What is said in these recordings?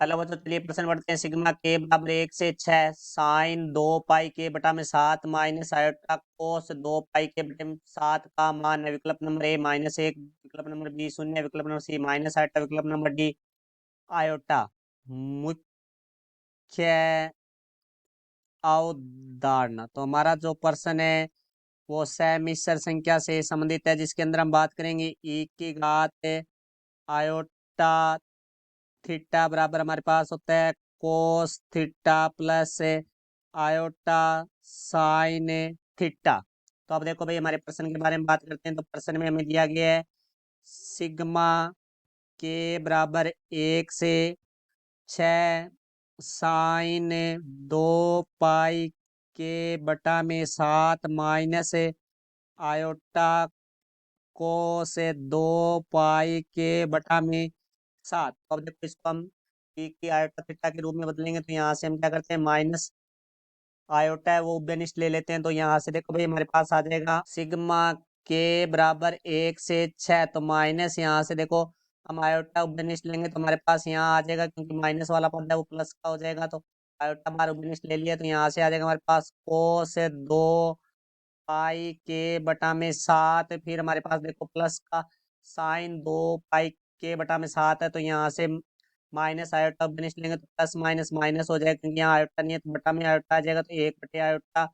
Hello बच्चों, चलिए प्रश्न पढ़ते हैं। सिग्मा के बराबर 1 से 6 साइन 2 पाई के/7 माइनस आयोटा कोस 2 पाई के/7 का मान है। विकल्प नंबर ए -1, विकल्प नंबर बी 0, विकल्प नंबर सी माइनस आयोटा, विकल्प नंबर डी आयोटा। मुख्य अवधारणा। तो हमारा जो प्रश्न है वो समिश्र संख्या से संबंधित है, जिसके अंदर हम बात करेंगे ई की घात आयोटा थीटा बराबर हमारे पास होता है कोस theta plus iota sine theta. तो अब देखो भाई, हमारे प्रश्न के बारे में बात करते हैं। तो प्रश्न में हमें दिया गया है सिग्मा के बराबर 1 से 6 साइन 2 पाई के/7 माइनस आयोटा को से 2 पाई के/7। तो अब देखो, इसको हम पी की आयोटा थीटा के रूप में बदलेंगे। तो यहाँ से हम क्या करते हैं, माइनस आयोटा है वो उभयनिष्ठ ले लेते हैं। तो यहाँ से देखो भाई, हमारे पास आ जाएगा सिग्मा के बराबर 1 से 6। तो माइनस यहाँ से देखो, हम आयोटा उभयनिष्ठ लेंगे तो हमारे पास यहाँ आ जाएगा, क्योंकि माइनस वाला पद है वो प्लस का हो जाएगा। तो आयोटा बार उभयनिष्ठ ले लिया, तो यहाँ से आ जाएगा हमारे पास कोस 2 पाई के/7। फिर हमारे पास देखो प्लस का साइन 2 पाई के/7 है। तो यहाँ से माइनस आयोटा फिनिश लेंगे तो प्लस माइनस माइनस हो जाएगा, क्योंकि यहाँ आयोटा नहीं है तो बटा में आयोटा आ जाएगा। तो 1/आयोटा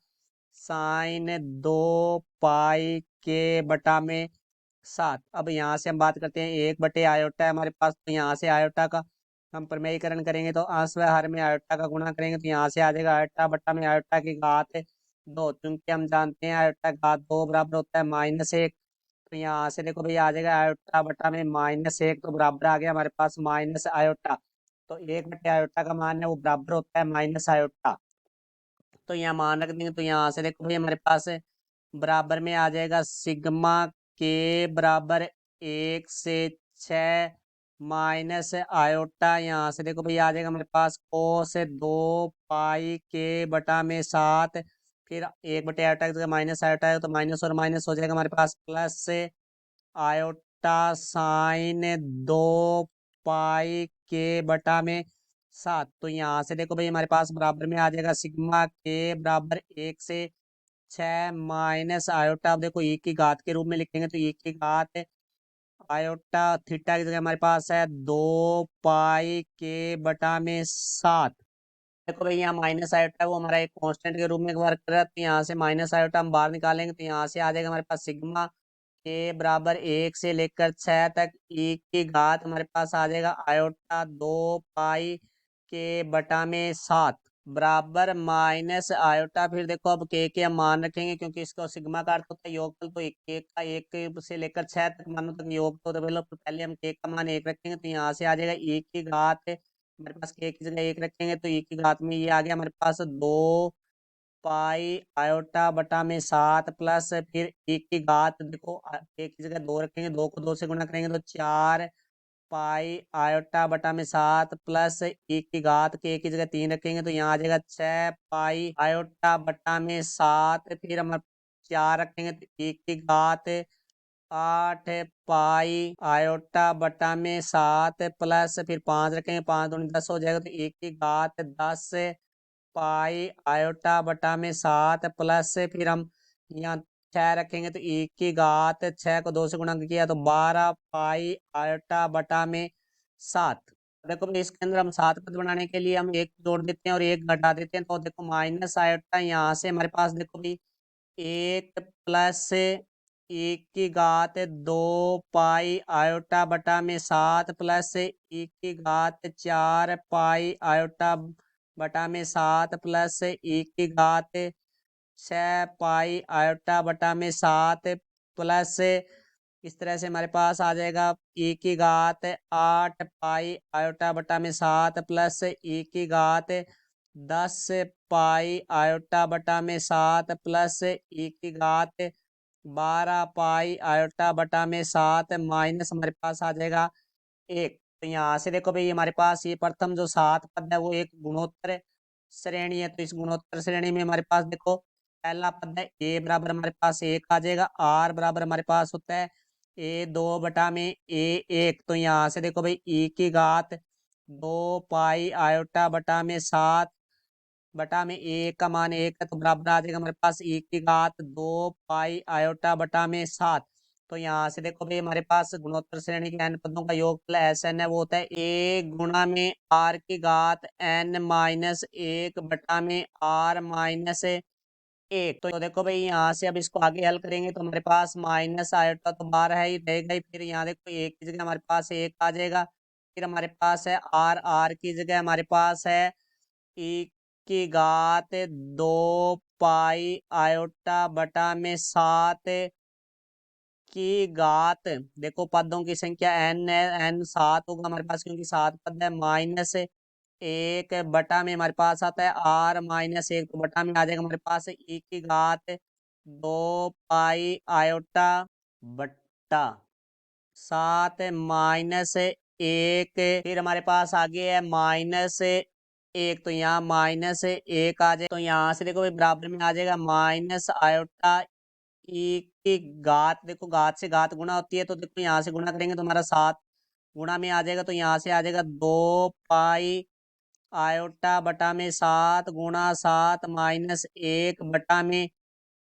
साइन 2 पाई के/7। अब यहाँ से हम बात करते हैं 1/आयोटा है हमारे पास। तो यहाँ से आयोटा का हम प्रमेयीकरण करेंगे, तो अंश व हर में आयोटा का गुणा करेंगे। तो यहाँ से आ जाएगा आयोटा बटा में आयोटा की घात 2, क्योंकि हम जानते हैं आयोटा घात 2 बराबर होता है -1। तो यहाँ से देखो भैया आ जाएगा आयोटा बटा में -1। तो बराबर आ गया हमारे पास माइनस आयोटा। तो 1/आयोटा का मान है वो बराबर होता है माइनस आयोटा। तो यहाँ मान रख देंगे। तो यहाँ से देखो भैया हमारे पास बराबर में आ जाएगा सिग्मा के बराबर 1 से 6 माइनस आयोटा। यहाँ से देखो भैया आ जाएगा हमारे पास कोस 2 पाई के/7। फिर 1/आयोटा की जगह माइनस आयोटा है, तो माइनस और माइनस हो जाएगा हमारे पास प्लस आयोटा साइन 2 पाई के/7। तो यहाँ से देखो भाई हमारे पास बराबर में आ जाएगा सिग्मा के बराबर 1 से 6 माइनस आयोटा। अब देखो ई की घात के रूप में लिखेंगे, तो ई की घात आयोटा थीटा की जगह हमारे पास है 2 पाई के/7। देखो भाई, यहाँ माइनस आयोटा है वो हमारा एक कांस्टेंट के रूप में वर्क कर रहा है। तो यहाँ से माइनस आयोटा हम बाहर निकालेंगे, तो यहाँ से आ जाएगा हमारे पास सिग्मा के बराबर 1 से लेकर 6 तक ई की घात हमारे पास आ जाएगा आयोटा 2 पाई के/7 बराबर माइनस आयोटा। फिर देखो अब के हम मान रखेंगे, क्योंकि इसको सिग्मा का अर्थ होता है योगफल। तो एक के का 1 से लेकर 6 तक मानो तक योग, तो पहले हम के का मान 1 रखेंगे। तो यहाँ से आ जाएगा ई की घात हमारे पास के की जगह 1 रखेंगे, तो ई की घात में ये आ गया हमारे पास 2 पाई आयोटा बटा में 7 प्लस फिर एक की घात देखो एक की जगह 2 रखेंगे, 2 को 2 से गुणा करेंगे तो 4 पाई आयोटा बटा में 7 प्लस एक की घात के एक की जगह 3 रखेंगे, तो यहाँ आ जाएगा 6 पाई आयोटा बटा में 7। फिर हम 4 रखेंगे तो एक की घात 8 पाई आयोटा बटा में 7 प्लस फिर 5 रखेंगे, 5 दूनी 10 हो जाएगा। तो एक की घात 10 पाई आयोटा बटा में 7 प्लस से फिर हम यहाँ 6 रखेंगे, तो एक की घात 6 को 2 से गुणा किया तो 12 पाई आयोटा बटा में 7। देखो भाई, इसके अंदर हम 7 पद बनाने के लिए हम एक जोड़ देते हैं और एक घटा देते हैं। तो देखो माइनस आयोटा यहाँ से हमारे पास देखो भाई 1 प्लस एक की घात 2 पाई आयोटा बटा में 7 प्लस एक की घात 4 पाई आयोटा बटा में 7 प्लस एक की घात 6 पाई आयोटा बटा में 7 प्लस इस तरह से हमारे पास आ जाएगा एक की घात 8 पाई आयोटा बटा में 7 प्लस एक की घात 10 पाई आयोटा बटा में 7 प्लस एक की घात 12 पाई आयोटा बटा में 7 माइनस हमारे पास आ जाएगा 1। तो यहाँ से देखो भाई हमारे पास ये प्रथम जो 7 पद है वो एक गुणोत्तर श्रेणी है। तो इस गुणोत्तर श्रेणी में हमारे पास देखो पहला पद है ए बराबर हमारे पास 1 आ जाएगा, आर बराबर हमारे पास होता है A2/A1। तो यहाँ से देखो भाई ई की घात 2 पाई आयोटा बटा में 7 बटा में 1 का मान 1 है तो बराबर आ जाएगा हमारे पास 1 की घात 2 पाई आयोटा बटा में 7। तो यहाँ से देखो भाई हमारे पास गुणोत्तर श्रेणी के n पदों का योग एस एन है, वो होता है 1 गुणा में r की घात n-1 बटा में r-1। तो देखो भाई यहाँ से अब इसको आगे हल करेंगे तो हमारे पास माइनस आयोटा तो बाहर है ही रहेगा ही, फिर यहाँ देखो 1 की जगह हमारे पास 1 आ जाएगा, फिर हमारे पास है r की जगह हमारे पास है e की घात 2 पाई आयोटा बटा में 7 की घात, देखो पदों की संख्या n है, n 7 होगा हमारे पास क्योंकि 7 पद है, -1 बटा में हमारे पास आता है r-1 तो बटा में आ जाएगा हमारे पास e की घात 2 पाई आयोटा बट्टा 7 -1, फिर हमारे पास आगे है -1, तो यहाँ -1 आ जाए तो यहाँ से देखो बराबर में आ जाएगा माइनस आयोटा ई की घात, देखो घात से घात गुणा होती है तो देखो यहाँ से गुणा करेंगे तो हमारा 7 गुणा में आ जाएगा, तो यहाँ से आ जाएगा 2 पाई आयोटा बटा में 7 गुणा 7 -1 बटा में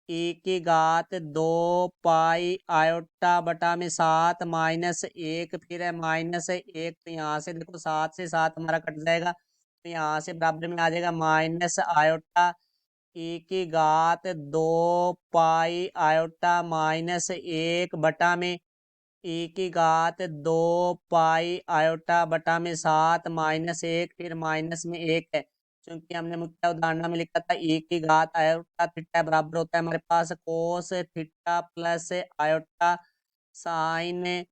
e की घात 2 पाई आयोटा बटा में 7 -1, फिर है -1, तो यहाँ से देखो 7 से 7 हमारा कट जाएगा, तो यहाँ से बराबर में आ जाएगा माइनस आयोटा e की घात 2 पाई आयोटा -1 बटा में e की घात 2 पाई आयोटा बटा में 7 -1, फिर माइनस में 1 है क्योंकि हमने मुख्य उदाहरण में लिखा था e की घात आयोटा थीटा बराबर होता है हमारे पास cos theta plus iota sine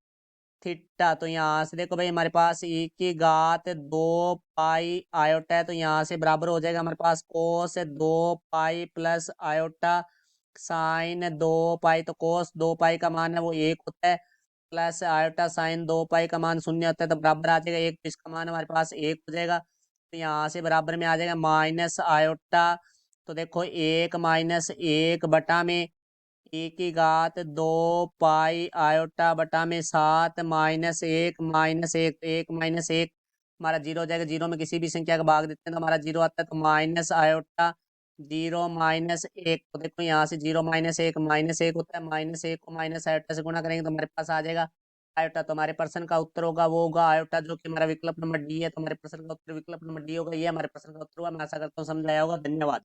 theta. तो यहाँ से देखो भाई हमारे पास e की घात 2 पाई आयोटा है तो यहाँ से बराबर हो जाएगा हमारे पास कोस 2 पाई प्लस आयोटा साइन 2 पाई, तो कोस 2 पाई का मान है वो 1 होता है, प्लस आयोटा साइन 2 पाई का मान 0 होता है, तो बराबर आ जाएगा 1, तो इसका मान हमारे पास 1 हो जाएगा, तो यहाँ से बराबर में आ जाएगा माइनस आयोटा, तो देखो 1 - 1 बटा में e की घात 2 पाई आयोटा बटा में 7 -1 -1, तो 1 - 1 हमारा 0 हो जाएगा, 0 में किसी भी संख्या का भाग देते हैं तो हमारा 0 आता है, तो माइनस आयोटा 0 - 1, तो देखो यहाँ से 0 - 1 -1 होता है, -1 को माइनस आयोटा से गुणा करेंगे तो हमारे पास आ जाएगा आयोटा, तो हमारे प्रश्न का उत्तर होगा वो होगा आयोटा, जो कि हमारा विकल्प नंबर डी है, तो हमारे प्रश्न का उत्तर विकल्प नंबर डी होगा, ये हमारे प्रश्न का उत्तर हुआ। मैं आशा करता हूँ समझ आया होगा। धन्यवाद।